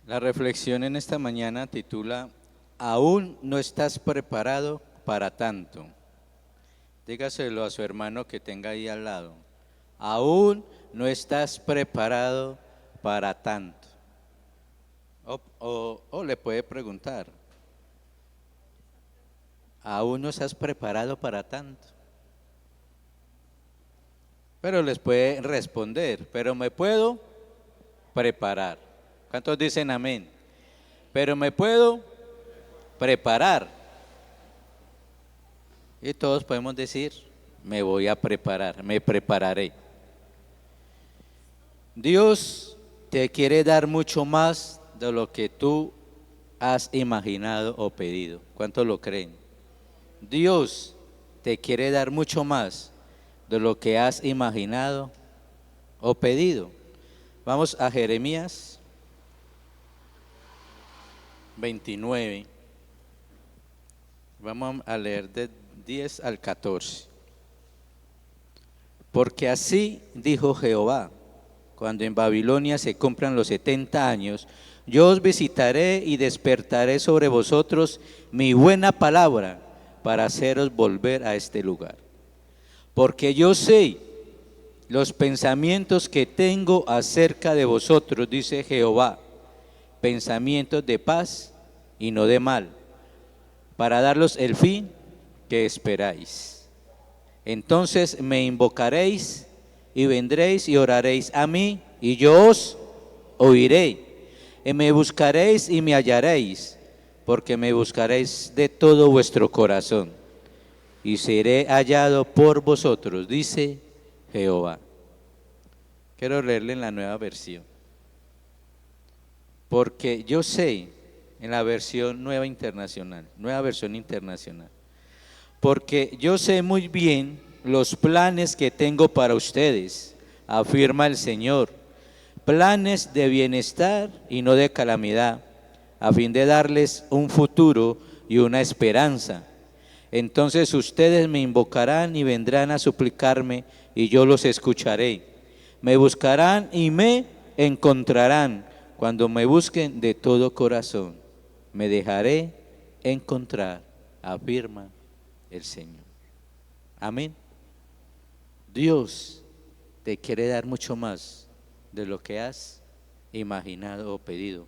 La reflexión en esta mañana titula Aún no estás preparado para tanto. Dígaselo a su hermano que tenga ahí al lado. Aún no estás preparado para tanto. O le puede preguntar, aún no estás preparado para tanto. Pero les puede responder, pero me puedo preparar. ¿Cuántos dicen amén? Pero me puedo preparar. Y todos podemos decir, me voy a preparar, me prepararé. Dios te quiere dar mucho más de lo que tú has imaginado o pedido. ¿Cuántos lo creen? Dios te quiere dar mucho más de lo que has imaginado o pedido. Vamos a Jeremías 29. Vamos a leer de 10 al 14. Porque así dijo Jehová, cuando en Babilonia se cumplan los 70 años, yo os visitaré y despertaré sobre vosotros mi buena palabra para haceros volver a este lugar. Porque yo sé los pensamientos que tengo acerca de vosotros, dice Jehová, pensamientos de paz y no de mal, para daros el fin que esperáis. Entonces me invocaréis y vendréis y oraréis a mí, y yo os oiré. Y me buscaréis y me hallaréis, porque me buscaréis de todo vuestro corazón, y seré hallado por vosotros, dice Jehová. Quiero leerle en la nueva versión. Porque yo sé, en la versión nueva versión internacional, porque yo sé muy bien los planes que tengo para ustedes, afirma el Señor, planes de bienestar y no de calamidad, a fin de darles un futuro y una esperanza. Entonces ustedes me invocarán y vendrán a suplicarme, y yo los escucharé. Me buscarán y me encontrarán cuando me busquen de todo corazón. Me dejaré encontrar, afirma el Señor. Amén. Dios te quiere dar mucho más de lo que has imaginado o pedido.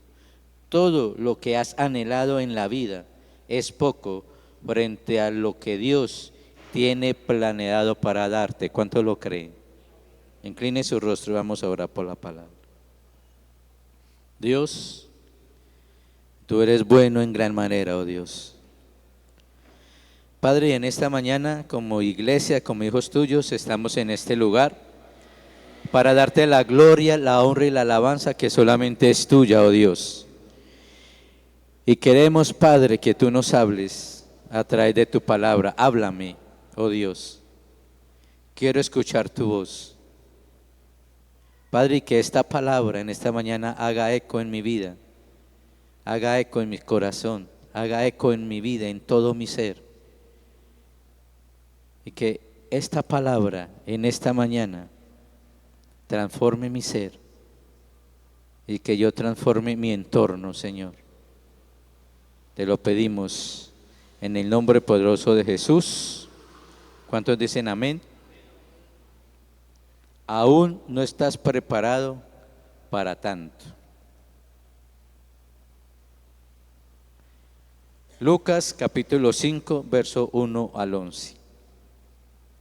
Todo lo que has anhelado en la vida es poco frente a lo que Dios tiene planeado para darte. ¿Cuánto lo creen? Incline su rostro y vamos a orar por la palabra. Dios, tú eres bueno en gran manera, oh Dios. Padre, en esta mañana, como iglesia, como hijos tuyos, estamos en este lugar para darte la gloria, la honra y la alabanza que solamente es tuya, oh Dios. Y queremos, Padre, que tú nos hables a través de tu palabra. Háblame, oh Dios. Quiero escuchar tu voz. Padre, y que esta palabra en esta mañana haga eco en mi vida, haga eco en mi corazón, haga eco en mi vida, en todo mi ser. Y que esta palabra en esta mañana transforme mi ser y que yo transforme mi entorno, Señor. Te lo pedimos en el nombre poderoso de Jesús. ¿Cuántos dicen amén? Aún no estás preparado para tanto. Lucas capítulo 5, verso 1 al 11.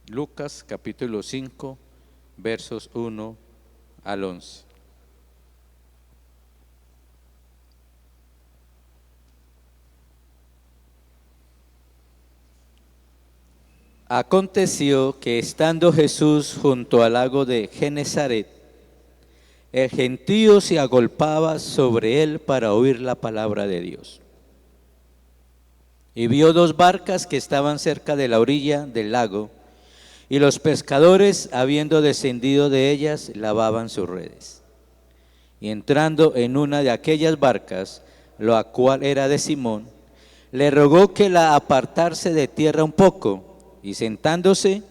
Lucas capítulo 5, versos 1 al 11. Aconteció que estando Jesús junto al lago de Genezaret, el gentío se agolpaba sobre él para oír la palabra de Dios. Y vio dos barcas que estaban cerca de la orilla del lago, y los pescadores, habiendo descendido de ellas, lavaban sus redes. Y entrando en una de aquellas barcas, la cual era de Simón, le rogó que la apartase de tierra un poco, y sentándose,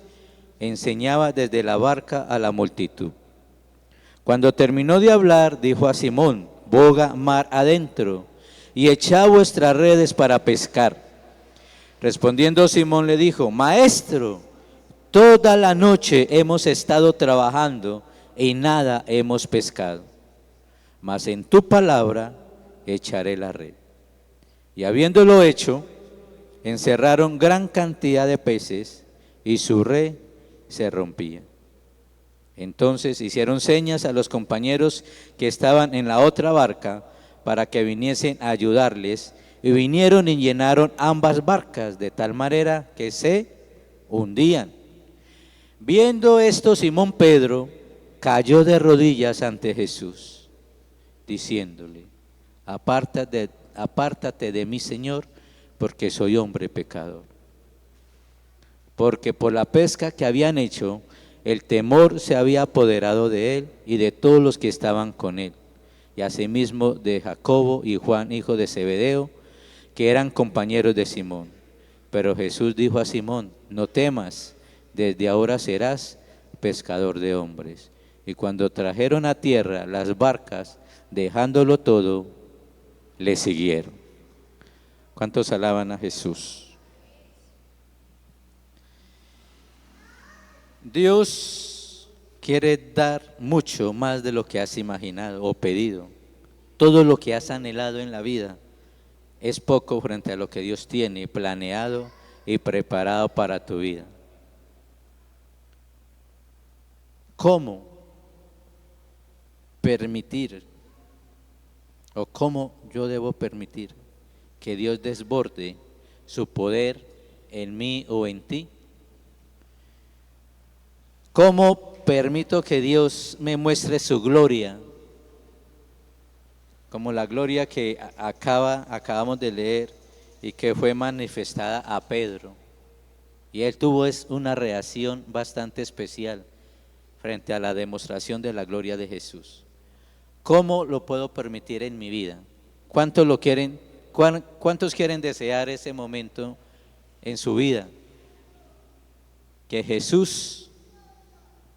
enseñaba desde la barca a la multitud. Cuando terminó de hablar, dijo a Simón, boga mar adentro, y echad vuestras redes para pescar. Respondiendo Simón le dijo: Maestro, toda la noche hemos estado trabajando y nada hemos pescado, mas en tu palabra echaré la red. Y habiéndolo hecho, encerraron gran cantidad de peces y su red se rompía. Entonces hicieron señas a los compañeros que estaban en la otra barca para que viniesen a ayudarles, y vinieron y llenaron ambas barcas de tal manera que se hundían. Viendo esto, Simón Pedro cayó de rodillas ante Jesús, diciéndole: apártate de mí, Señor, porque soy hombre pecador. Porque por la pesca que habían hecho, el temor se había apoderado de él y de todos los que estaban con él, y asimismo de Jacobo y Juan, hijo de Zebedeo, que eran compañeros de Simón. Pero Jesús dijo a Simón: no temas, desde ahora serás pescador de hombres. Y cuando trajeron a tierra las barcas, dejándolo todo, le siguieron. ¿Cuántos alaban a Jesús? Dios quiere dar mucho más de lo que has imaginado o pedido. Todo lo que has anhelado en la vida es poco frente a lo que Dios tiene planeado y preparado para tu vida. ¿Cómo permitir o cómo yo debo permitir que Dios desborde su poder en mí o en ti? ¿Cómo permito que Dios me muestre su gloria? Como la gloria que acabamos de leer y que fue manifestada a Pedro. Y él tuvo una reacción bastante especial frente a la demostración de la gloria de Jesús. ¿Cómo lo puedo permitir en mi vida? ¿Cuántos lo quieren? ¿Cuántos quieren desear ese momento en su vida? Que Jesús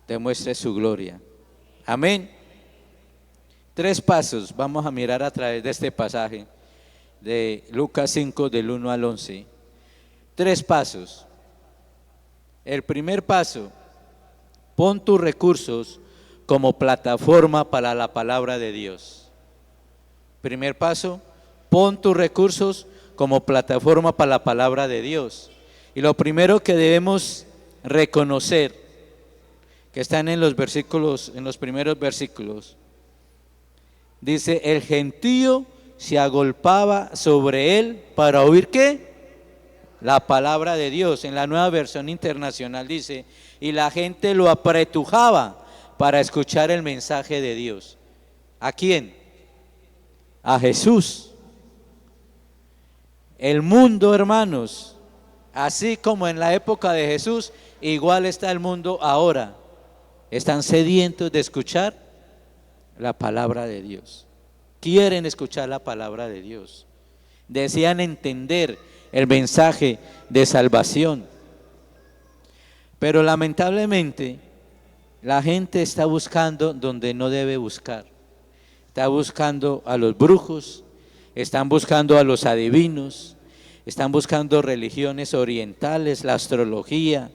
demuestre su gloria. Amén. 3 pasos vamos a mirar a través de este pasaje de Lucas 5 del 1 al 11. 3 pasos. El primer paso: pon tus recursos como plataforma para la palabra de Dios. Primer paso: pon tus recursos como plataforma para la palabra de Dios. Y lo primero que debemos reconocer, que están en los versículos, en los primeros versículos, dice: el gentío se agolpaba sobre él para oír ¿qué? La palabra de Dios. En la Nueva Versión Internacional dice: y la gente lo apretujaba para escuchar el mensaje de Dios. ¿A quién? A Jesús. El mundo, hermanos, así como en la época de Jesús, igual está el mundo ahora. Están sedientos de escuchar la palabra de Dios. Quieren escuchar la palabra de Dios. Desean entender el mensaje de salvación. Pero lamentablemente la gente está buscando donde no debe buscar. Está buscando a los brujos, están buscando a los adivinos, están buscando religiones orientales, la astrología,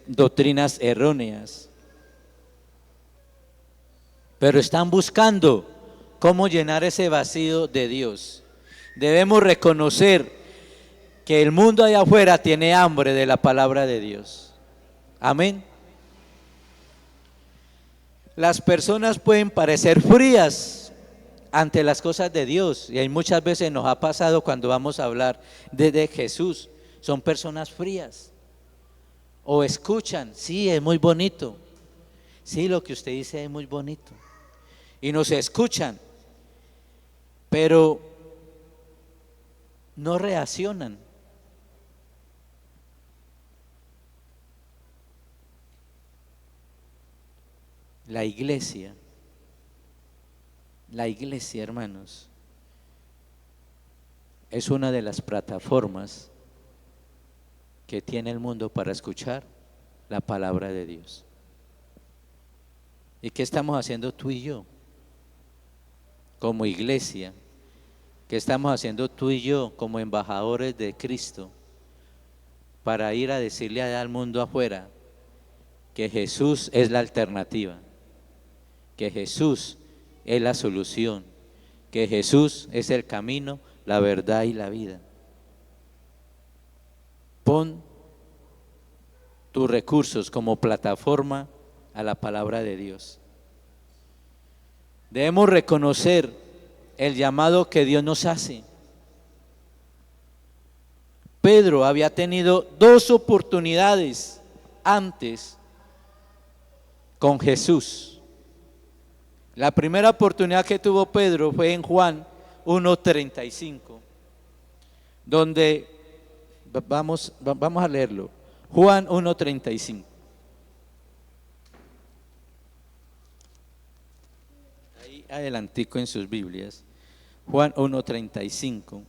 doctrinas erróneas. Pero están buscando cómo llenar ese vacío de Dios. Debemos reconocer que el mundo allá afuera tiene hambre de la palabra de Dios. Amén. Las personas pueden parecer frías ante las cosas de Dios, y hay muchas veces nos ha pasado cuando vamos a hablar de Jesús. Son personas frías, o escuchan: sí, es muy bonito, sí, lo que usted dice es muy bonito, y nos escuchan, pero no reaccionan. La iglesia, hermanos, es una de las plataformas que tiene el mundo para escuchar la palabra de Dios. ¿Y qué estamos haciendo tú y yo? como iglesia, ¿qué estamos haciendo tú y yo como embajadores de Cristo para ir a decirle allá al mundo afuera que Jesús es la alternativa, que Jesús es la solución, que Jesús es el camino, la verdad y la vida? Pon tus recursos como plataforma a la palabra de Dios. Debemos reconocer el llamado que Dios nos hace. Pedro había tenido 2 oportunidades antes con Jesús. La primera oportunidad que tuvo Pedro fue en Juan 1:35, donde vamos a leerlo. Juan 1:35. Ahí adelantico en sus Biblias. Juan 1:35.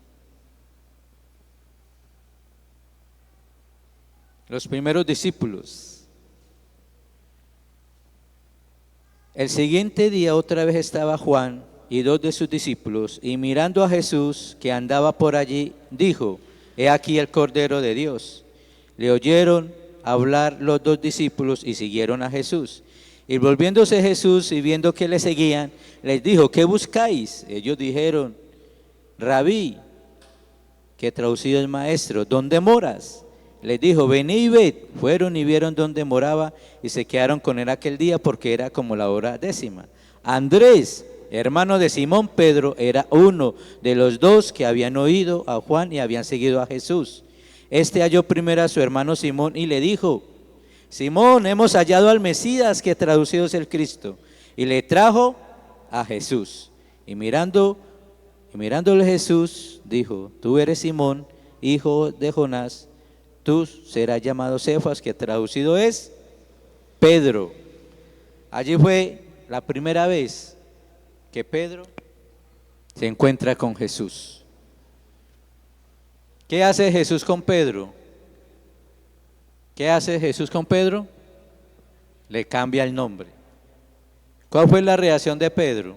Los primeros discípulos. El siguiente día otra vez estaba Juan y 2 de sus discípulos, y mirando a Jesús que andaba por allí, dijo: He aquí el Cordero de Dios. Le oyeron hablar los 2 discípulos y siguieron a Jesús. Y volviéndose Jesús y viendo que le seguían, les dijo: ¿Qué buscáis? Ellos dijeron: Rabí, que traducido es maestro, ¿dónde moras? Les dijo: venid y ved. Fueron y vieron dónde moraba y se quedaron con él aquel día, porque era como la hora 10. Andrés, hermano de Simón Pedro, era uno de los 2 que habían oído a Juan y habían seguido a Jesús. Este halló primero a su hermano Simón y le dijo: Simón, hemos hallado al Mesías, que traducido es el Cristo. Y le trajo a Jesús. Y mirándole Jesús, dijo: Tú eres Simón, hijo de Jonás, tú serás llamado Cefas, que traducido es Pedro. Allí fue la primera vez que Pedro se encuentra con Jesús. ¿Qué hace Jesús con Pedro? ¿Qué hace Jesús con Pedro? Le cambia el nombre. ¿Cuál fue la reacción de Pedro?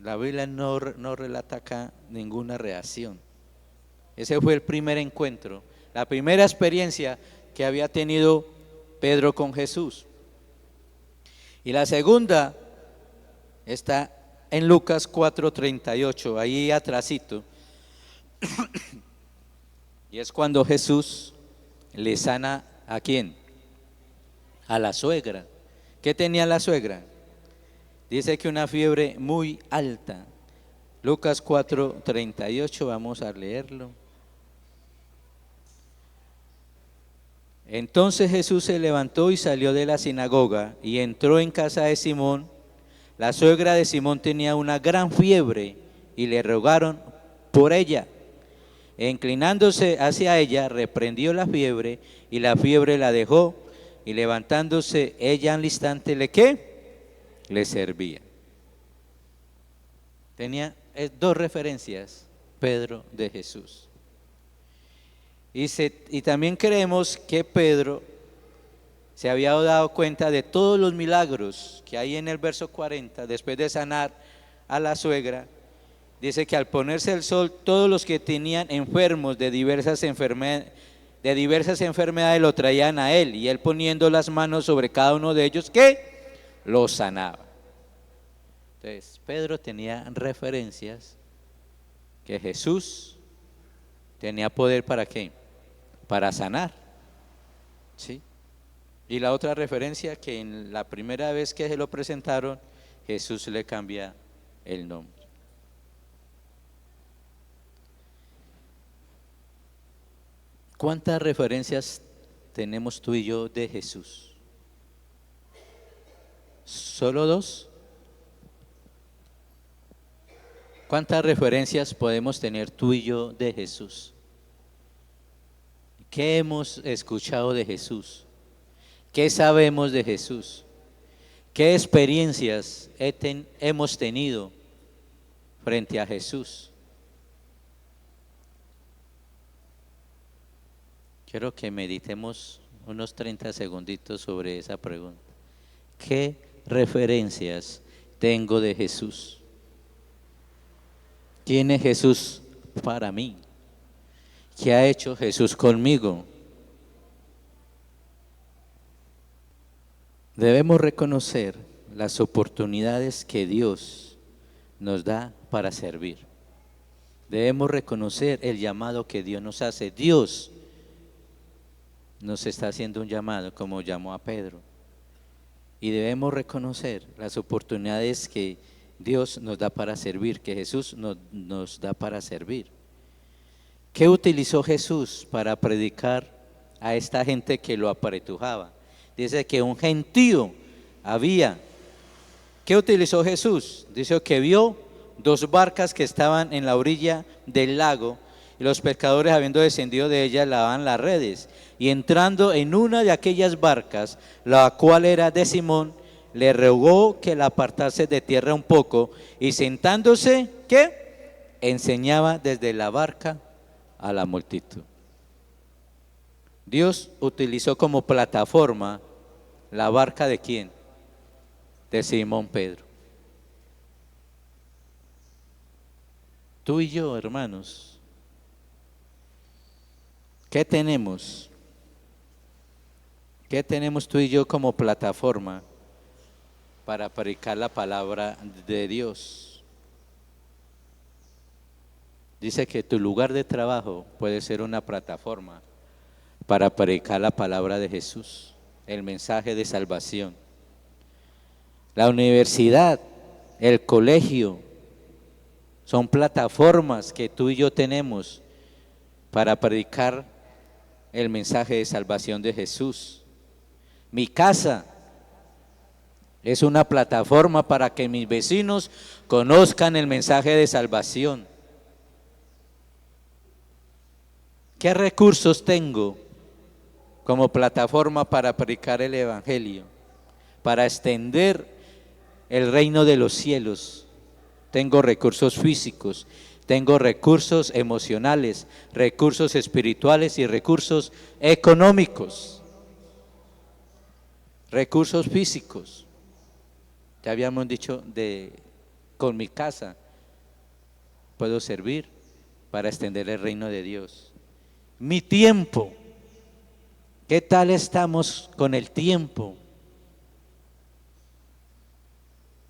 La Biblia no relata acá ninguna reacción. Ese fue el primer encuentro, la primera experiencia que había tenido Pedro con Jesús. Y la segunda está en Lucas 4:38, ahí atrasito. Y es cuando Jesús le sana ¿a quién? A la suegra. ¿Qué tenía la suegra? Dice que una fiebre muy alta. Lucas 4:38, vamos a leerlo. Entonces Jesús se levantó y salió de la sinagoga y entró en casa de Simón. La suegra de Simón tenía una gran fiebre y le rogaron por ella. E inclinándose hacia ella, reprendió la fiebre y la fiebre la dejó, y levantándose ella al instante, le servía. Tenía 2 referencias Pedro de Jesús. Y también creemos que Pedro se había dado cuenta de todos los milagros que hay en el verso 40, después de sanar a la suegra. Dice que al ponerse el sol, todos los que tenían enfermos de diversas enfermedades lo traían a él, y él, poniendo las manos sobre cada uno de ellos, ¿qué? Los sanaba. Entonces Pedro tenía referencias que Jesús tenía poder ¿para qué? Para sanar, ¿sí? Y la otra referencia, que en la primera vez que se lo presentaron, Jesús le cambia el nombre. ¿Cuántas referencias tenemos tú y yo de Jesús? ¿Solo 2? ¿Cuántas referencias podemos tener tú y yo de Jesús? ¿Qué hemos escuchado de Jesús? ¿Qué sabemos de Jesús? ¿Qué experiencias hemos tenido frente a Jesús? Quiero que meditemos unos 30 segunditos sobre esa pregunta. ¿Qué referencias tengo de Jesús? ¿Quién es Jesús para mí? ¿Qué ha hecho Jesús conmigo? Debemos reconocer las oportunidades que Dios nos da para servir. Debemos reconocer el llamado que Dios nos hace. Dios nos está haciendo un llamado como llamó a Pedro. Y debemos reconocer las oportunidades que Dios nos da para servir, que Jesús nos da para servir. ¿Qué utilizó Jesús para predicar a esta gente que lo apretujaba? Dice que un gentío había. ¿Qué utilizó Jesús? Dice que vio dos barcas que estaban en la orilla del lago y los pescadores, habiendo descendido de ellas, lavaban las redes. Y entrando en una de aquellas barcas, la cual era de Simón, le rogó que la apartase de tierra un poco, y sentándose, ¿qué? Enseñaba desde la barca a la multitud. Dios utilizó como plataforma la barca ¿de quién? De Simón Pedro. Tú y yo, hermanos, ¿qué tenemos? ¿Qué tenemos tú y yo como plataforma para predicar la palabra de Dios? Dice que tu lugar de trabajo puede ser una plataforma para predicar la palabra de Jesús, el mensaje de salvación. La universidad, el colegio, son plataformas que tú y yo tenemos para predicar el mensaje de salvación de Jesús. Mi casa es una plataforma para que mis vecinos conozcan el mensaje de salvación. ¿Qué recursos tengo como plataforma para predicar el evangelio, para extender el reino de los cielos? Tengo recursos físicos, tengo recursos emocionales, recursos espirituales y recursos económicos. Recursos físicos, ya habíamos dicho, con mi casa puedo servir para extender el reino de Dios. Mi tiempo, ¿qué tal estamos con el tiempo?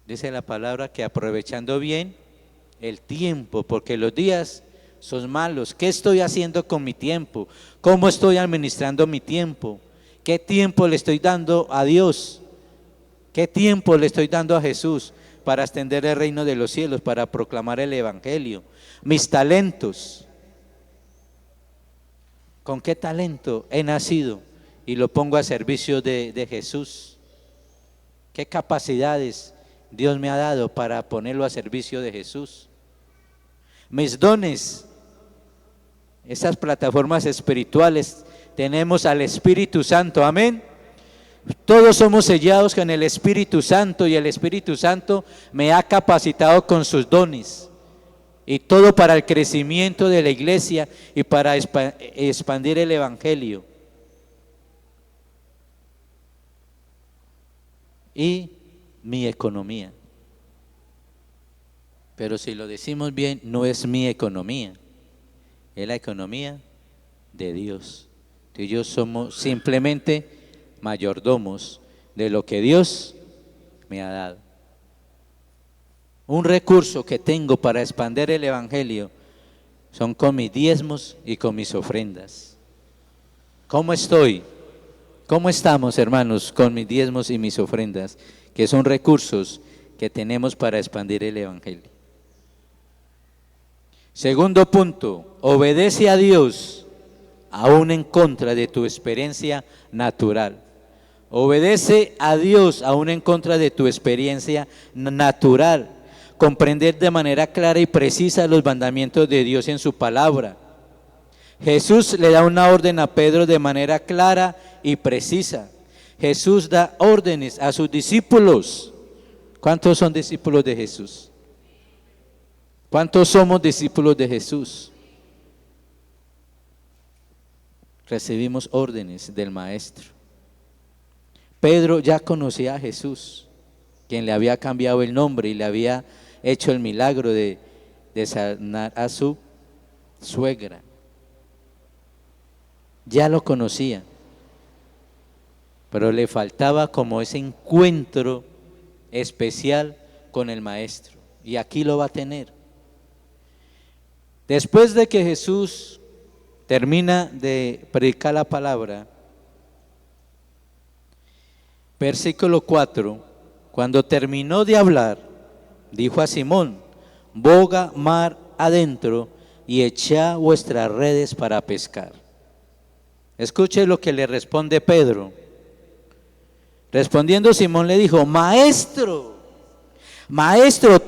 Dice la palabra que aprovechando bien el tiempo, porque los días son malos. ¿Qué estoy haciendo con mi tiempo? ¿Cómo estoy administrando mi tiempo? ¿Qué tiempo le estoy dando a Dios? ¿Qué tiempo le estoy dando a Jesús para extender el reino de los cielos, para proclamar el evangelio? Mis talentos. ¿Con qué talento he nacido y lo pongo a servicio de Jesús? ¿Qué capacidades Dios me ha dado para ponerlo a servicio de Jesús? Mis dones, esas plataformas espirituales. Tenemos al Espíritu Santo, amén. Todos somos sellados con el Espíritu Santo y el Espíritu Santo me ha capacitado con sus dones. Y todo para el crecimiento de la iglesia y para expandir el evangelio. Y mi economía. Pero si lo decimos bien, no es mi economía, es la economía de Dios. Tú y yo somos simplemente mayordomos de lo que Dios me ha dado. Un recurso que tengo para expandir el evangelio son con mis diezmos y con mis ofrendas. ¿Cómo estoy? ¿Cómo estamos, hermanos, con mis diezmos y mis ofrendas? Que son recursos que tenemos para expandir el evangelio. Segundo punto, obedece a Dios aún en contra de tu experiencia natural. Obedece a Dios aún en contra de tu experiencia natural. Comprender de manera clara y precisa los mandamientos de Dios en su palabra. Jesús le da una orden a Pedro de manera clara y precisa. Jesús da órdenes a sus discípulos. ¿Cuántos son discípulos de Jesús? ¿Cuántos somos discípulos de Jesús? Recibimos órdenes del Maestro. Pedro ya conocía a Jesús. quien le había cambiado el nombre y le había hecho el milagro de sanar a su suegra. Ya lo conocía, pero le faltaba como ese encuentro especial con el maestro, y aquí lo va a tener. Después de que Jesús termina de predicar la palabra, versículo 4, cuando terminó de hablar, dijo a Simón: boga mar adentro y echa vuestras redes para pescar. Escuche lo que le responde Pedro. Respondiendo Simón le dijo: Maestro,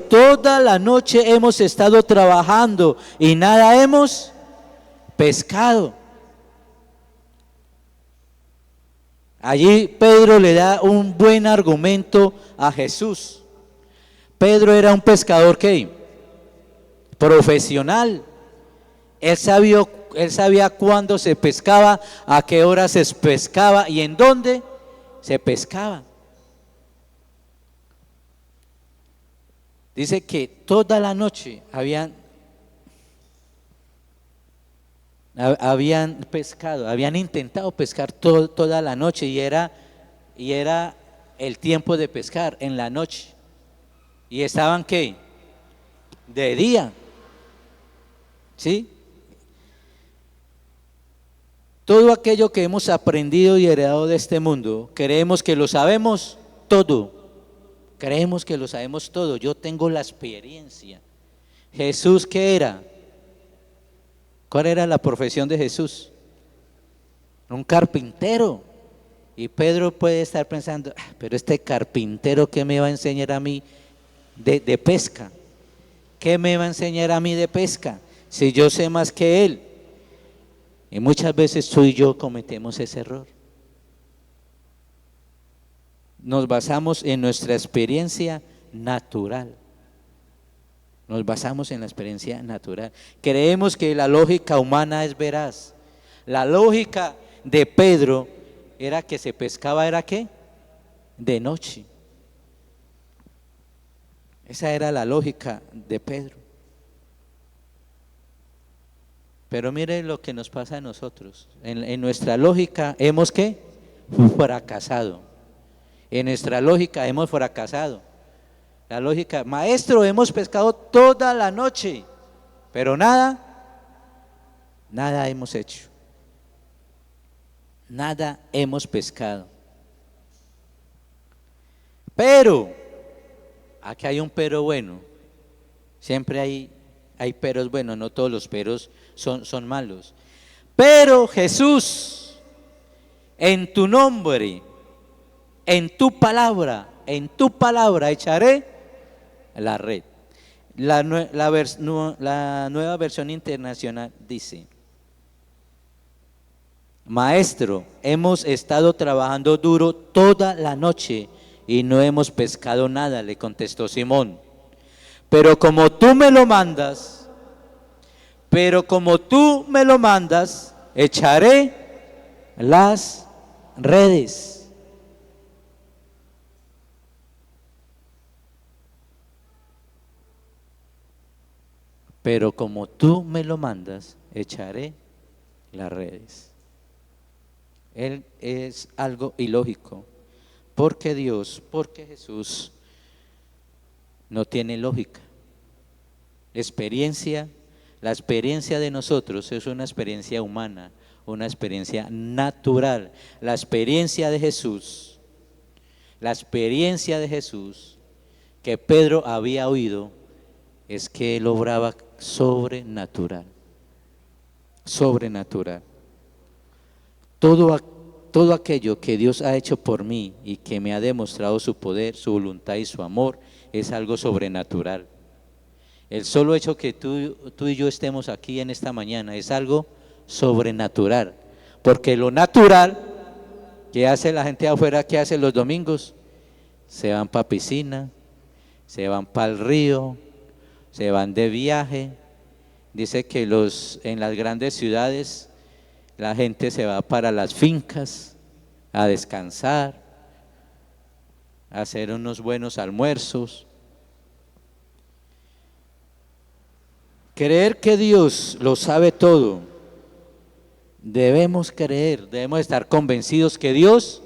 toda la noche hemos estado trabajando y nada hemos pescado. Allí Pedro le da un buen argumento a Jesús. Pedro era un pescador ¿qué? Profesional. Él sabía cuándo se pescaba, a qué hora se pescaba y en dónde se pescaba. Dice que toda la noche habían pescado, habían intentado pescar toda la noche y era el tiempo de pescar en la noche. Y estaban ¿qué? De día. ¿Sí? Todo aquello que hemos aprendido y heredado de este mundo, creemos que lo sabemos todo. Creemos que lo sabemos todo. Yo tengo la experiencia. Jesús, ¿qué era? ¿Cuál era la profesión de Jesús? Un carpintero. Y Pedro puede estar pensando: pero este carpintero, ¿qué me va a enseñar a mí de pesca? ¿Qué me va a enseñar a mí de pesca si yo sé más que él? Y muchas veces tú y yo cometemos ese error. Nos basamos en nuestra experiencia natural. Nos basamos en la experiencia natural. Creemos que la lógica humana es veraz. La lógica de Pedro era que se pescaba, ¿era qué? De noche. Esa era la lógica de Pedro. Pero mire lo que nos pasa a nosotros. En nuestra lógica hemos ¿qué? Fracasado. En nuestra lógica hemos fracasado. La lógica: maestro, hemos pescado toda la noche, pero nada hemos hecho. Nada hemos pescado. Pero, aquí hay un pero bueno. Siempre hay peros buenos, no todos los peros son malos. Pero Jesús, en tu nombre, en tu palabra echaré la red. La nueva versión internacional dice: Maestro, hemos estado trabajando duro toda la noche y no hemos pescado nada, le contestó Simón. Pero como tú me lo mandas, echaré las redes. Pero como tú me lo mandas, echaré las redes. Él es algo ilógico, porque Jesús no tiene lógica. La experiencia de nosotros es una experiencia humana, una experiencia natural. La experiencia de Jesús que Pedro había oído es que él obraba sobrenatural. Todo aquello que Dios ha hecho por mí y que me ha demostrado su poder, su voluntad y su amor es algo sobrenatural. El solo hecho que tú y yo estemos aquí en esta mañana es algo sobrenatural, porque lo natural que hace la gente afuera, que hace los domingos, se van para piscina, se van para el río, se van de viaje. Dice que en las grandes ciudades la gente se va para las fincas a descansar, hacer unos buenos almuerzos. Creer que Dios lo sabe todo. Debemos creer, debemos estar convencidos que Dios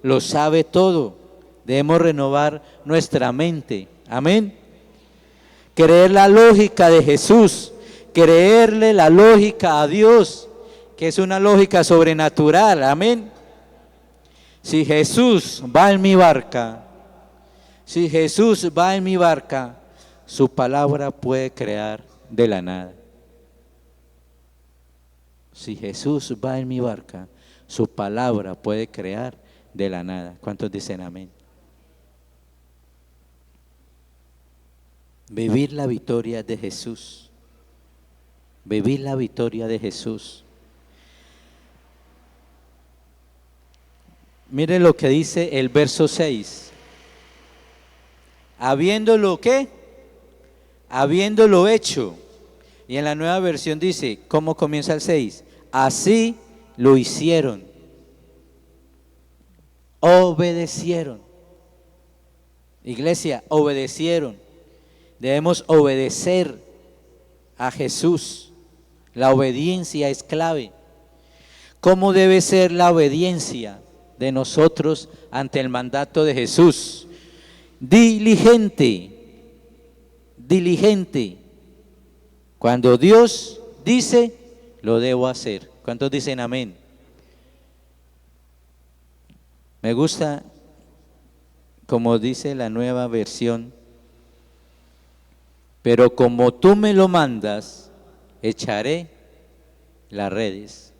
lo sabe todo. Debemos renovar nuestra mente. Amén. Creer la lógica de Jesús, creerle la lógica a Dios, que es una lógica sobrenatural. Amén. Si Jesús va en mi barca, si Jesús va en mi barca, su palabra puede crear de la nada. Si Jesús va en mi barca, su palabra puede crear de la nada. ¿Cuántos dicen amén? Vivir la victoria de Jesús. Vivir la victoria de Jesús. Miren lo que dice el verso 6. Habiéndolo ¿qué? Habiéndolo hecho. Y en la nueva versión dice, ¿cómo comienza el 6? Así lo hicieron. Obedecieron. Iglesia, obedecieron. Debemos obedecer a Jesús. La obediencia es clave. ¿Cómo debe ser la obediencia de nosotros ante el mandato de Jesús? Diligente, diligente. Cuando Dios dice, lo debo hacer. ¿Cuántos dicen amén? Me gusta, como dice la nueva versión, pero como tú me lo mandas, echaré las redes.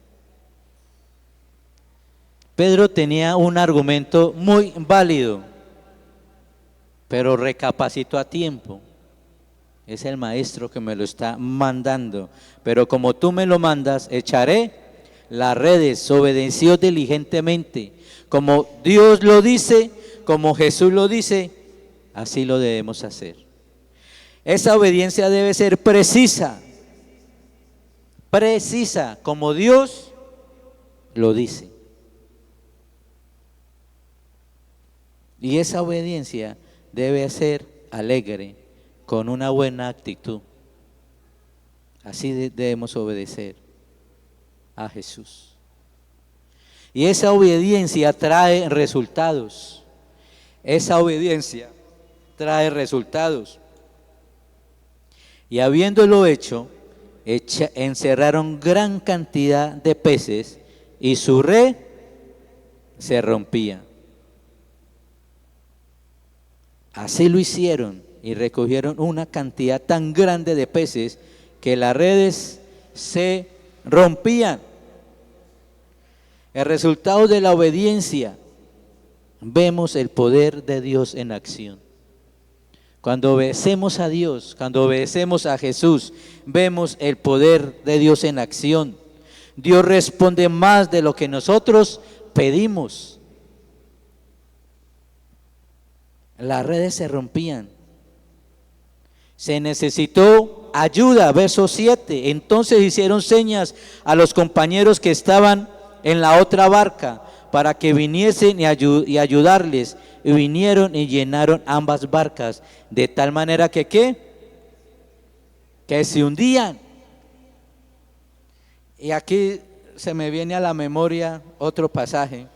Pedro tenía un argumento muy válido, pero recapacitó a tiempo. Es el maestro que me lo está mandando. Pero como tú me lo mandas, echaré las redes. Obedeció diligentemente. Como Dios lo dice, como Jesús lo dice, así lo debemos hacer. Esa obediencia debe ser precisa. Precisa, como Dios lo dice. Y esa obediencia debe ser alegre, con una buena actitud. Así debemos obedecer a Jesús. Y esa obediencia trae resultados. Esa obediencia trae resultados. Y habiéndolo hecho, encerraron gran cantidad de peces y su red se rompía. Así lo hicieron y recogieron una cantidad tan grande de peces que las redes se rompían. El resultado de la obediencia, vemos el poder de Dios en acción. Cuando obedecemos a Dios, cuando obedecemos a Jesús, vemos el poder de Dios en acción. Dios responde más de lo que nosotros pedimos. Las redes se rompían. Se necesitó ayuda, verso 7. Entonces hicieron señas a los compañeros que estaban en la otra barca para que viniesen y ayudarles. Y vinieron y llenaron ambas barcas de tal manera que ¿qué? Que se hundían. Y aquí se me viene a la memoria otro pasaje.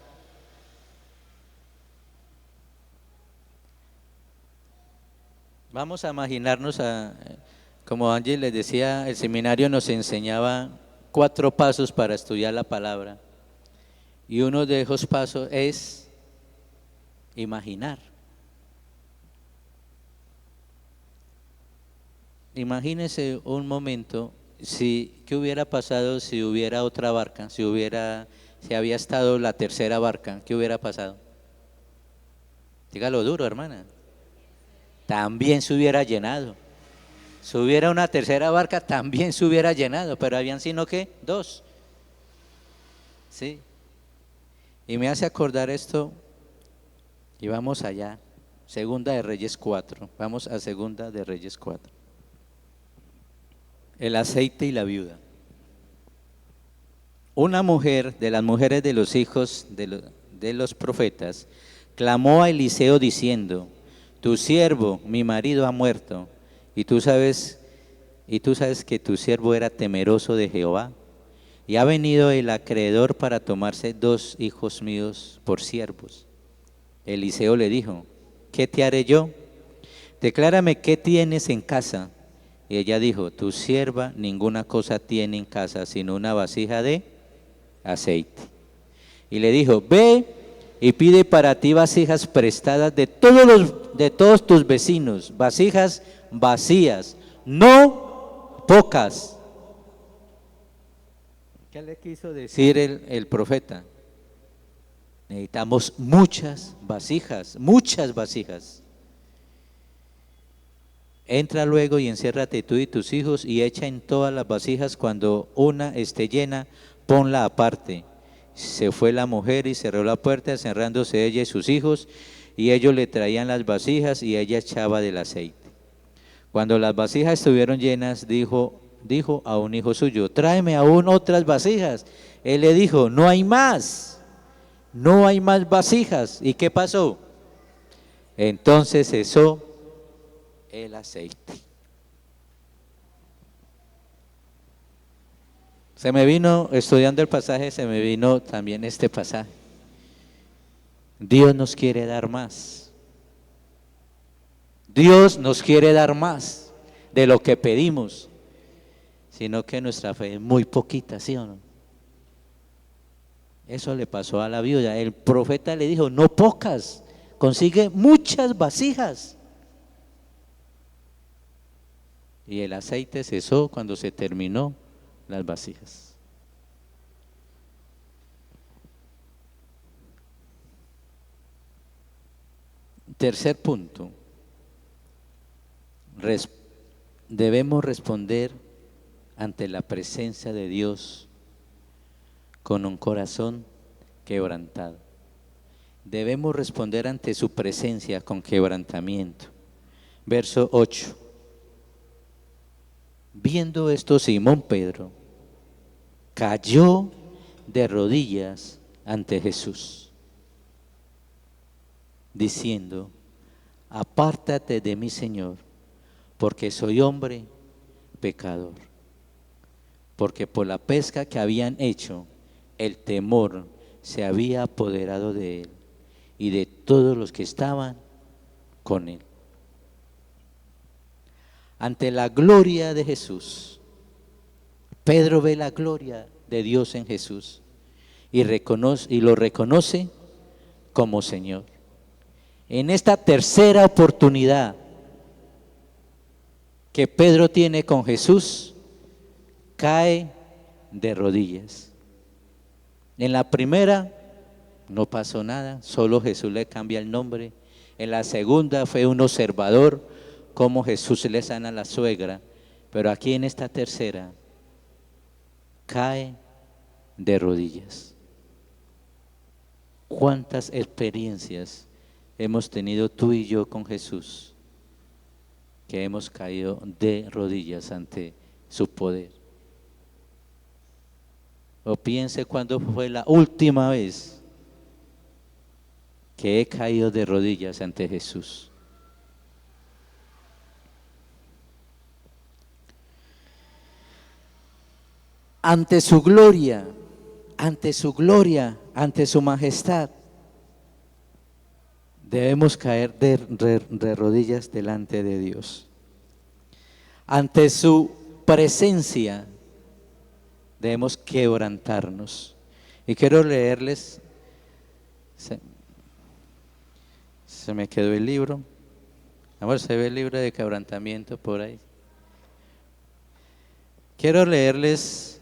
Vamos a imaginarnos, como Ángel les decía, el seminario nos enseñaba 4 pasos para estudiar la palabra. Y uno de esos pasos es imaginar. Imagínese un momento, ¿qué hubiera pasado si hubiera otra barca? Si había estado la tercera barca, ¿qué hubiera pasado? Dígalo duro, hermana. También se hubiera llenado. Si hubiera una tercera barca, también se hubiera llenado, pero habían sino que 2. ¿Sí? Y me hace acordar esto, y vamos allá, Segunda de Reyes 4, vamos a Segunda de Reyes 4. El aceite y la viuda. Una mujer de las mujeres de los hijos de los profetas clamó a Eliseo diciendo: tu siervo, mi marido, ha muerto, y tú sabes que tu siervo era temeroso de Jehová, y ha venido el acreedor para tomarse 2 hijos míos por siervos. Eliseo le dijo: ¿qué te haré yo? Declárame qué tienes en casa. Y ella dijo: tu sierva ninguna cosa tiene en casa sino una vasija de aceite. Y le dijo: ve y pide para ti vasijas prestadas de todos tus vecinos, vasijas vacías, no pocas. ¿Qué le quiso decir el profeta? Necesitamos muchas vasijas, muchas vasijas. Entra luego y enciérrate tú y tus hijos y echa en todas las vasijas. Cuando una esté llena, ponla aparte. Se fue la mujer y cerró la puerta, cerrándose ella y sus hijos, y ellos le traían las vasijas y ella echaba del aceite. Cuando las vasijas estuvieron llenas, dijo a un hijo suyo: tráeme aún otras vasijas. Él le dijo: no hay más vasijas. ¿Y qué pasó? Entonces cesó el aceite. Se me vino, estudiando el pasaje, se me vino también este pasaje. Dios nos quiere dar más. Dios nos quiere dar más de lo que pedimos, sino que nuestra fe es muy poquita, ¿sí o no? Eso le pasó a la viuda. El profeta le dijo: no pocas, consigue muchas vasijas. Y el aceite cesó cuando se terminó las vasijas. Tercer punto. Debemos responder ante la presencia de Dios con un corazón quebrantado. Debemos responder ante su presencia con quebrantamiento. Verso 8. Viendo esto, Simón Pedro cayó de rodillas ante Jesús, diciendo: apártate de mí, Señor, porque soy hombre pecador. Porque por la pesca que habían hecho, el temor se había apoderado de él y de todos los que estaban con él. Ante la gloria de Jesús, Pedro ve la gloria de Dios en Jesús y lo reconoce como Señor. En esta tercera oportunidad que Pedro tiene con Jesús, cae de rodillas. En la primera no pasó nada, solo Jesús le cambia el nombre. En la segunda fue un observador, como Jesús le sana a la suegra. Pero aquí en esta tercera cae de rodillas. ¿Cuántas experiencias hemos tenido tú y yo con Jesús, que hemos caído de rodillas ante su poder? O piense cuándo fue la última vez que he caído de rodillas ante Jesús. Ante su gloria, ante su majestad, debemos caer de rodillas delante de Dios. Ante su presencia debemos quebrantarnos. Y quiero leerles, se me quedó el libro. Amor, se ve el libro de quebrantamiento por ahí. Quiero leerles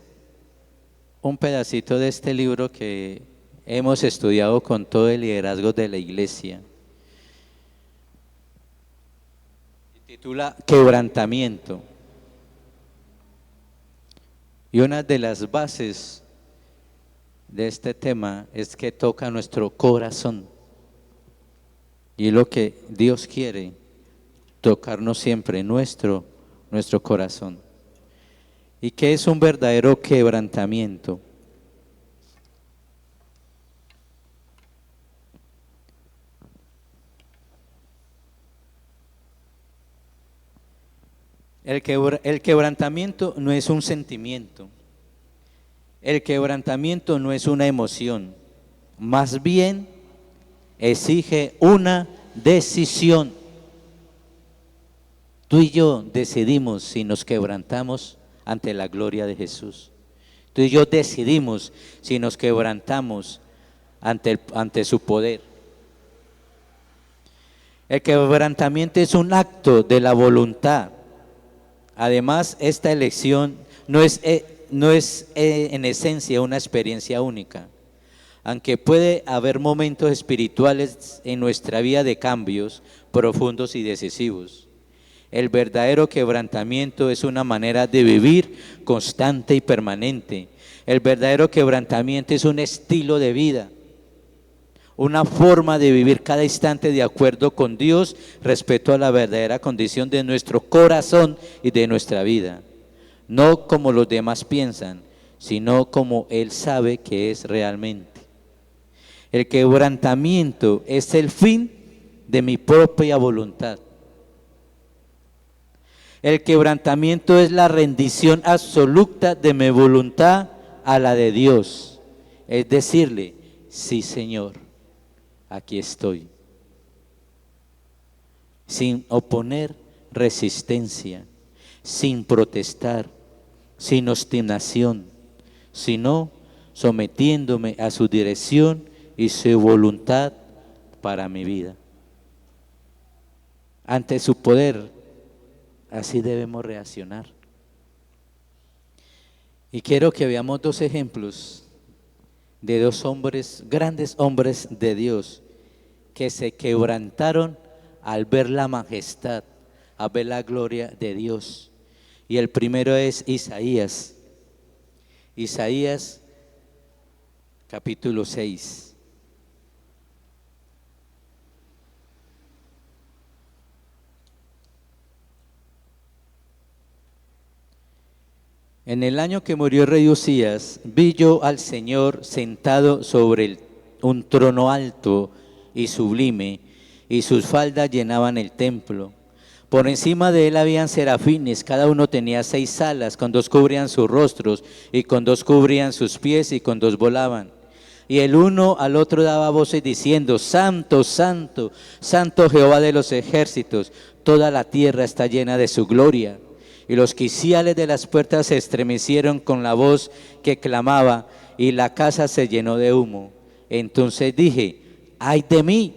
un pedacito de este libro que hemos estudiado con todo el liderazgo de la iglesia. Se titula Quebrantamiento. Y una de las bases de este tema es que toca nuestro corazón. Y lo que Dios quiere, tocarnos siempre nuestro corazón. ¿Y qué es un verdadero quebrantamiento? El quebrantamiento no es un sentimiento. El quebrantamiento no es una emoción. Más bien exige una decisión. Tú y yo decidimos si nos quebrantamos ante la gloria de Jesús. Tú y yo decidimos si nos quebrantamos ante su poder. El quebrantamiento es un acto de la voluntad. Además, esta elección no es en esencia una experiencia única. Aunque puede haber momentos espirituales en nuestra vida de cambios profundos y decisivos, el verdadero quebrantamiento es una manera de vivir constante y permanente. El verdadero quebrantamiento es un estilo de vida, una forma de vivir cada instante de acuerdo con Dios respecto a la verdadera condición de nuestro corazón y de nuestra vida. No como los demás piensan, sino como Él sabe que es realmente. El quebrantamiento es el fin de mi propia voluntad. El quebrantamiento es la rendición absoluta de mi voluntad a la de Dios. Es decirle, sí, Señor, aquí estoy. Sin oponer resistencia, sin protestar, sin obstinación, sino sometiéndome a su dirección y su voluntad para mi vida. Ante su poder, así debemos reaccionar. Y quiero que veamos dos ejemplos de dos hombres, grandes hombres de Dios, que se quebrantaron al ver la majestad, al ver la gloria de Dios. Y el primero es Isaías. Isaías capítulo 6. En el año que murió el rey Usías, vi yo al Señor sentado sobre un trono alto y sublime, y sus faldas llenaban el templo. Por encima de él habían serafines, cada uno tenía 6 alas, con 2 cubrían sus rostros, y con 2 cubrían sus pies, y con 2 volaban. Y el uno al otro daba voces diciendo, Santo, Santo, Santo Jehová de los ejércitos, toda la tierra está llena de su gloria. Y los quiciales de las puertas se estremecieron con la voz que clamaba, y la casa se llenó de humo. Entonces dije, ay de mí,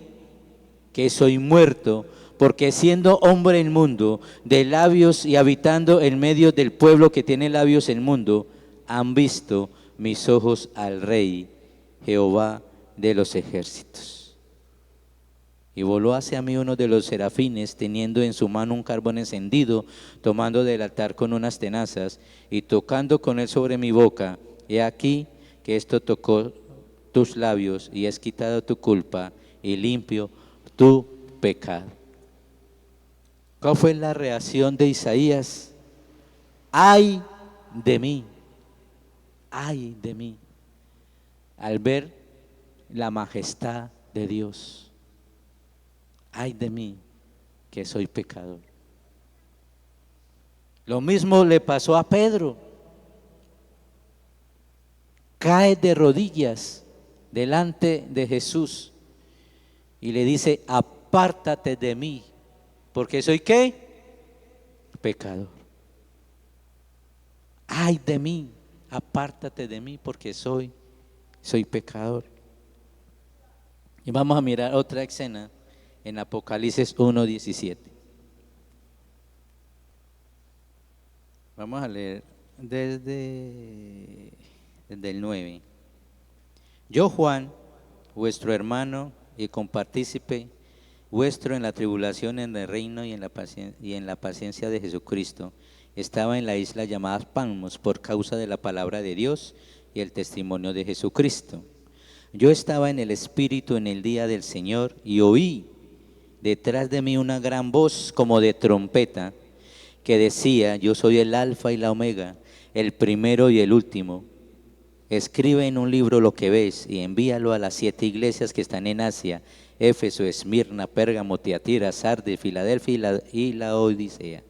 que soy muerto, porque siendo hombre inmundo de labios y habitando en medio del pueblo que tiene labios inmundo, han visto mis ojos al Rey, Jehová de los ejércitos. Y voló hacia mí uno de los serafines, teniendo en su mano un carbón encendido, tomando del altar con unas tenazas, y tocando con él sobre mi boca. He aquí que esto tocó tus labios, y has quitado tu culpa, y limpio tu pecado. ¿Cuál fue la reacción de Isaías? ¡Ay de mí! ¡Ay de mí! Al ver la majestad de Dios. ¡Ay de mí, que soy pecador! Lo mismo le pasó a Pedro. Cae de rodillas delante de Jesús y le dice, apártate de mí, porque soy ¿qué? Pecador. ¡Ay de mí! Apártate de mí porque soy pecador. Y vamos a mirar otra escena en Apocalipsis 1:17. Vamos a leer desde el 9. Yo, Juan, vuestro hermano y compartícipe vuestro en la tribulación, en el reino y en la paciencia de Jesucristo, estaba en la isla llamada Patmos por causa de la palabra de Dios y el testimonio de Jesucristo. Yo estaba en el Espíritu en el día del Señor y oí detrás de mí una gran voz como de trompeta que decía, yo soy el alfa y la omega, el primero y el último. Escribe en un libro lo que ves y envíalo a las 7 iglesias que están en Asia, Éfeso, Esmirna, Pérgamo, Tiatira, Sardis, Filadelfia y la Odisea.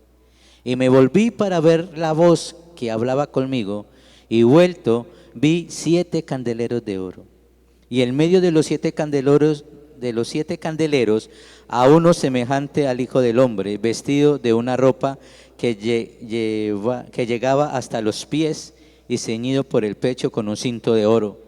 Y me volví para ver la voz que hablaba conmigo, y vuelto vi 7 candeleros de oro. Y en medio de los siete candeleros, a uno semejante al Hijo del Hombre, vestido de una ropa que llegaba hasta los pies y ceñido por el pecho con un cinto de oro.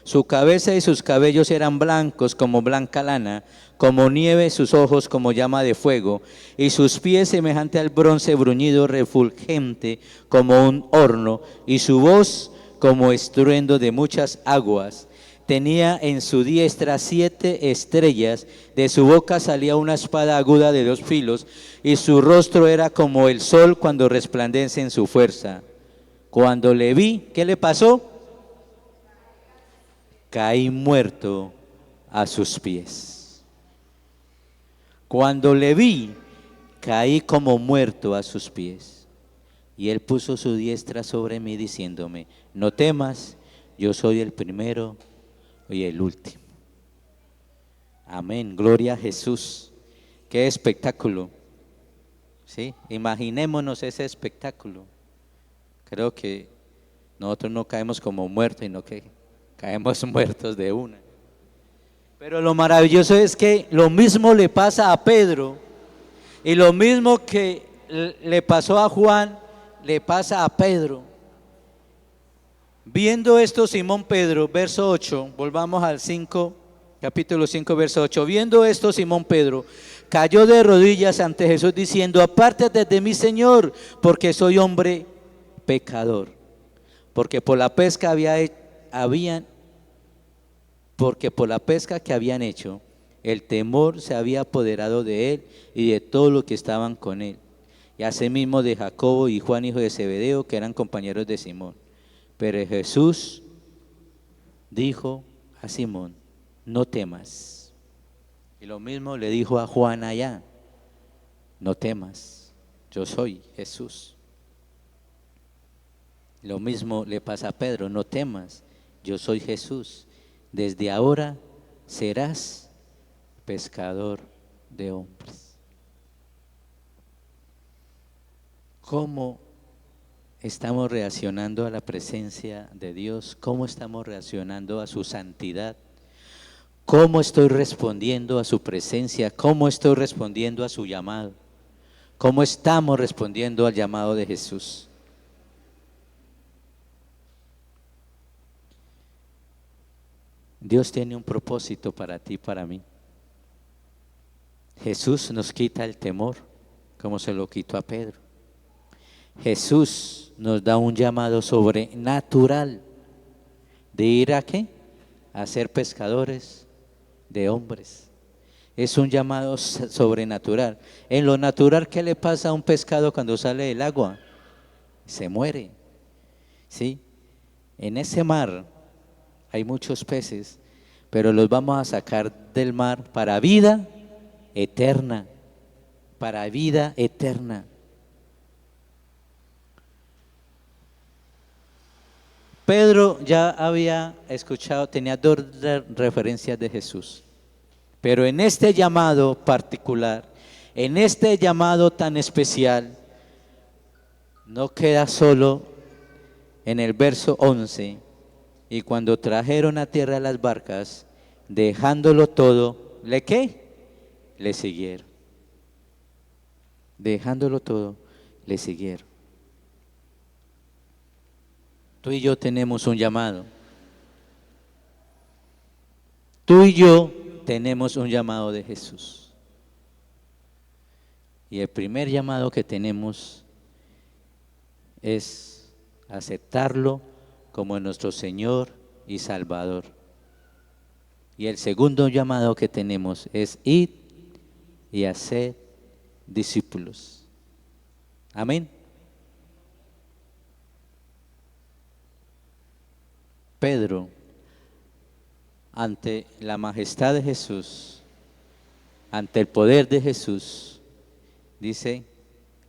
Su cabeza y sus cabellos eran blancos como blanca lana, como nieve, sus ojos como llama de fuego, y sus pies semejante al bronce bruñido, refulgente como un horno, y su voz como estruendo de muchas aguas. Tenía en su diestra 7 estrellas, de su boca salía una espada aguda de 2 filos, y su rostro era como el sol cuando resplandece en su fuerza. Cuando le vi, ¿qué le pasó? Caí muerto a sus pies. Cuando le vi, caí como muerto a sus pies. Y él puso su diestra sobre mí diciéndome: no temas, yo soy el primero y el último. Amén, gloria a Jesús. Qué espectáculo. ¿Sí? Imaginémonos ese espectáculo. Creo que nosotros no caemos como muertos, sino que caemos muertos de una. Pero lo maravilloso es que lo mismo le pasa a Pedro, y lo mismo que le pasó a Juan, le pasa a Pedro. Viendo esto, Simón Pedro, verso 8, volvamos al 5, capítulo 5, verso 8. Viendo esto, Simón Pedro cayó de rodillas ante Jesús diciendo: apártate de mí, Señor, porque soy hombre pecador. Porque por la pesca que habían hecho, el temor se había apoderado de él y de todos los que estaban con él, y asimismo de Jacobo y Juan, hijo de Zebedeo, que eran compañeros de Simón. Pero Jesús dijo a Simón: no temas. Y lo mismo le dijo a Juan allá: no temas, yo soy Jesús. Lo mismo le pasa a Pedro: no temas, yo soy Jesús. Desde ahora serás pescador de hombres. ¿Cómo estamos reaccionando a la presencia de Dios? ¿Cómo estamos reaccionando a su santidad? ¿Cómo estoy respondiendo a su presencia? ¿Cómo estoy respondiendo a su llamado? ¿Cómo estamos respondiendo al llamado de Jesús? Dios tiene un propósito para ti y para mí. Jesús nos quita el temor, como se lo quitó a Pedro. Jesús nos da un llamado sobrenatural de ir ¿a qué? A ser pescadores de hombres. Es un llamado sobrenatural. En lo natural, ¿qué le pasa a un pescado cuando sale del agua? Se muere. ¿Sí? En ese mar hay muchos peces, pero los vamos a sacar del mar para vida eterna. Para vida eterna. Pedro ya había escuchado, tenía 2 referencias de Jesús, pero en este llamado particular, en este llamado tan especial, no queda solo en el verso 11: y cuando trajeron a tierra las barcas, dejándolo todo, ¿le qué? Le siguieron. Dejándolo todo, le siguieron. Tú y yo tenemos un llamado. Tú y yo tenemos un llamado de Jesús. Y el primer llamado que tenemos es aceptarlo como nuestro Señor y Salvador. Y el segundo llamado que tenemos es ir y hacer discípulos. Amén. Pedro, ante la majestad de Jesús, ante el poder de Jesús, dice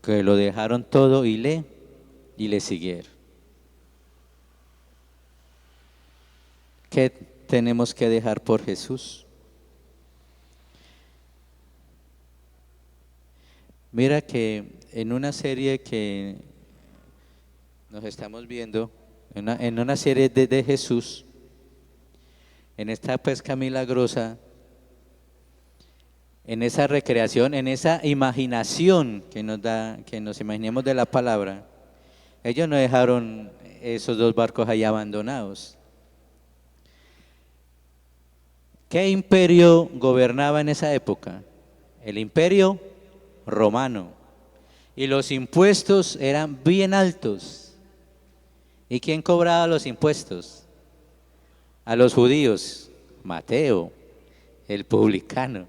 que lo dejaron todo y le siguieron. ¿Qué tenemos que dejar por Jesús? Mira que en una serie que nos estamos viendo, en una serie de Jesús, en esta pesca milagrosa, en esa recreación, en esa imaginación que nos da, que nos imaginemos de la palabra, ellos no dejaron esos dos barcos ahí abandonados. ¿Qué imperio gobernaba en esa época? El imperio romano. Y los impuestos eran bien altos. ¿Y quién cobraba los impuestos? A los judíos, Mateo, el publicano.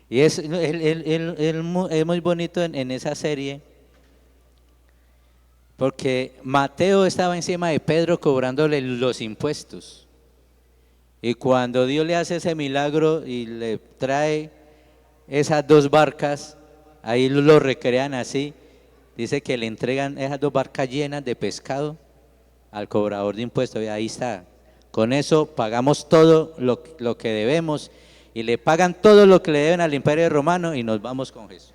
Y es muy bonito en esa serie, porque Mateo estaba encima de Pedro cobrándole los impuestos. Y cuando Dios le hace ese milagro y le trae esas dos barcas, ahí lo recrean así, dice que le entregan esas dos barcas llenas de pescado al cobrador de impuestos, y ahí está. Con eso pagamos todo lo que debemos, y le pagan todo lo que le deben al imperio romano, y nos vamos con Jesús.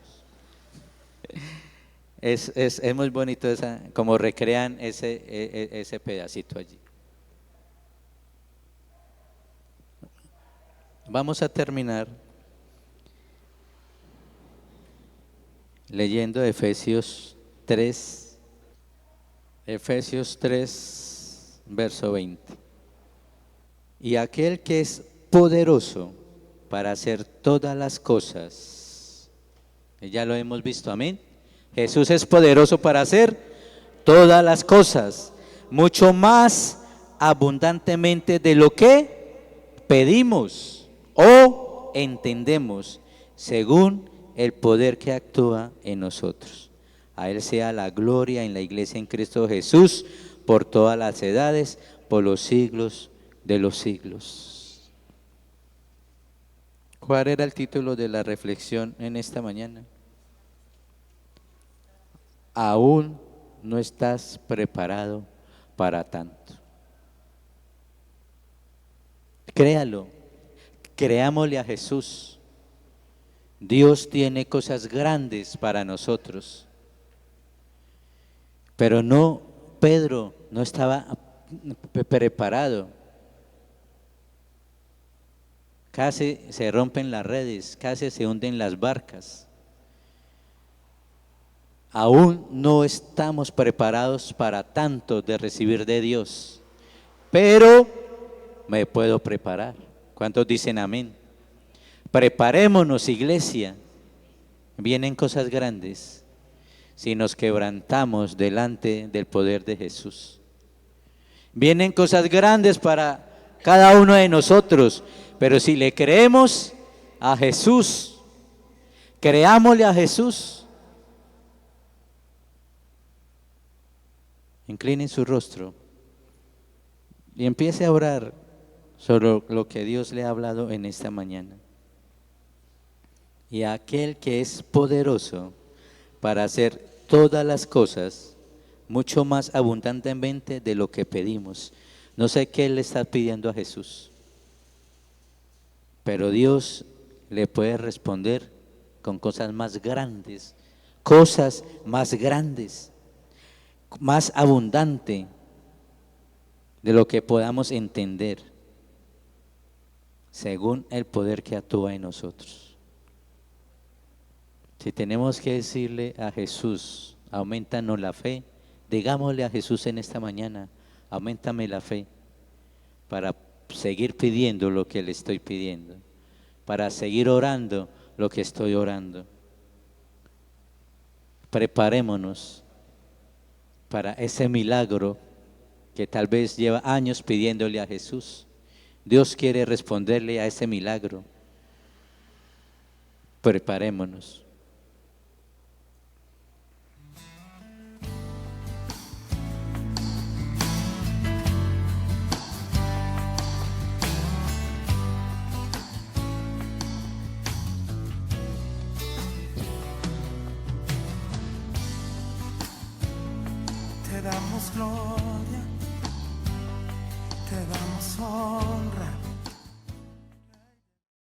Es muy bonito como recrean ese pedacito allí. Vamos a terminar leyendo Efesios 3, verso 20. Y aquel que es poderoso para hacer todas las cosas, ya lo hemos visto, amén. Jesús es poderoso para hacer todas las cosas, mucho más abundantemente de lo que pedimos o entendemos, según el poder que actúa en nosotros. A Él sea la gloria en la iglesia en Cristo Jesús, por todas las edades, por los siglos de los siglos. ¿Cuál era el título de la reflexión en esta mañana? Aún no estás preparado para tanto. Créalo, creámosle a Jesús. Dios tiene cosas grandes para nosotros. Pero no, Pedro no estaba preparado. Casi se rompen las redes, casi se hunden las barcas. Aún no estamos preparados para tanto de recibir de Dios, pero me puedo preparar. ¿Cuántos dicen amén? Preparémonos, iglesia. Vienen cosas grandes si nos quebrantamos delante del poder de Jesús. Vienen cosas grandes para cada uno de nosotros, pero si le creemos a Jesús, creámosle a Jesús. Inclinen su rostro y empiece a orar sobre lo que Dios le ha hablado en esta mañana. Y aquel que es poderoso para hacer todas las cosas, mucho más abundantemente de lo que pedimos. No sé qué le está pidiendo a Jesús, pero Dios le puede responder con cosas más grandes, más abundante de lo que podamos entender, según el poder que actúa en nosotros. Si tenemos que decirle a Jesús, aumentanos la fe, digámosle a Jesús en esta mañana, aumentame la fe para seguir pidiendo lo que le estoy pidiendo, para seguir orando lo que estoy orando. Preparémonos para ese milagro que tal vez lleva años pidiéndole a Jesús. Dios quiere responderle a ese milagro. Preparémonos. Te damos gloria, te damos honra,